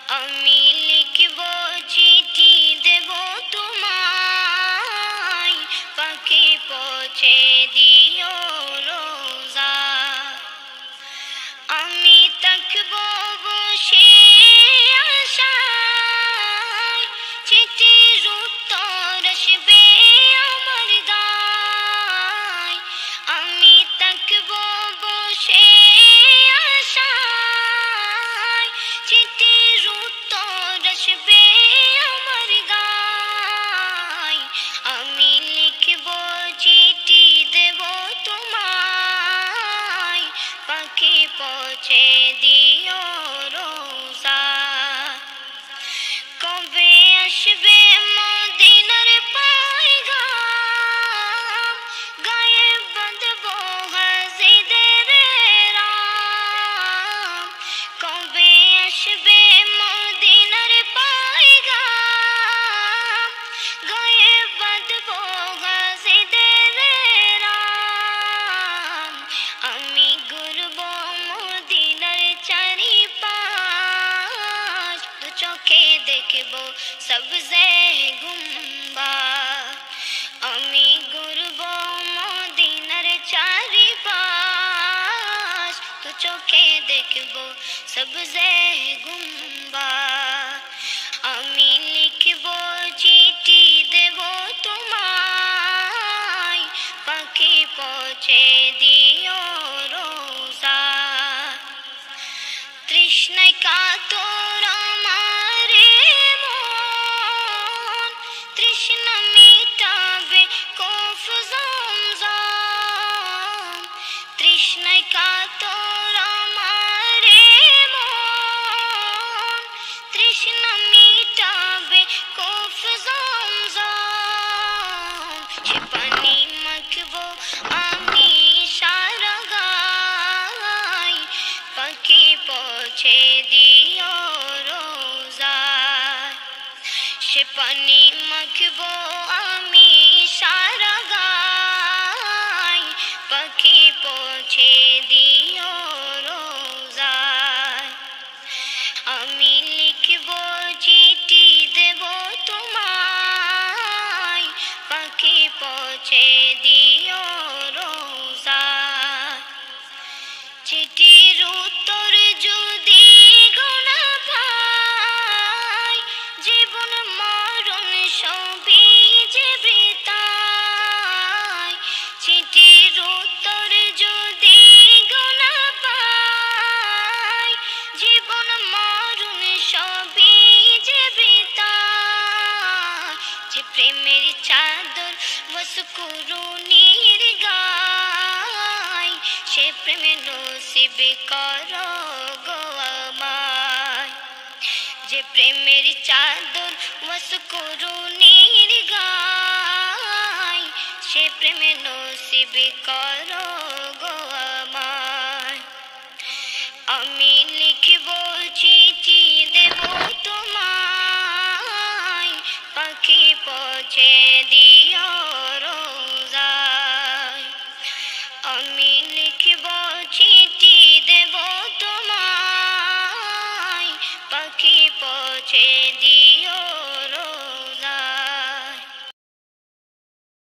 আমি লিখব চিঠি দেব তোমায়, পাখি পৌঁছে দিও রোজা। আমি থাকব বসে আশায়, চিঠির উত্তর আসবে আমার গায়। আমি থাকব বসে আশায়, চিঠির উত্তর আসবে আমার গায়। আমি লিখব চিঠি দেব তোমায়, পাখি পৌঁছে দিও রোজা। কবে আসবে মদিনার পয়গাম, গায়ে বাঁধব হাজিদের রাম। কবে আসবে মদিনার পয়গাম, গায়ে বাঁধব হাজিদের রাম। আমি ঘুরব মদিনার চারিপাশ, দু চোখে দেখব সবজে গুম্বাদ। আমি ঘুরব মদিনার চারিপাশ, দু চোখে দেখব সবজে গুম্বাদ। আমি লিখব চিঠি দেব তোমায়, পাখি পৌঁছে দিও রোজা। তৃষ্ণায় কাতর আমার মন, তৃষ্ণা মিটাবে কফ জমজম। তৃষ্ণায় কাতর আমার মন, তৃষ্ণা মিটাবে কফ জমজম। সে পানি মাখব আমি সারা গায়, পাখি পৌঁছে দিও রোজা। সে পানি মাখব আমি সারা গায়, পাখি পৌঁছে দিও রোজা। আমি লিখব চিঠি দেব তোমায়, পাখি পৌঁছে দিও রোজা। চিঠির উত্তর যদি গোনা পাই, জীবন মরণ সবই যে বৃথায়। চিঠির উত্তর যদি গোনা পাই, জীবন মরণ সবই যে বৃথায়। যে প্রেমের চাদর ওয়াসকুরুনির গায়, সে প্রেমে নসিব করো গো আমায়। যে প্রেমের চাদর ওয়াসকুরুনির গায়, সে প্রেমে নসিব করো গো আমায়। আমি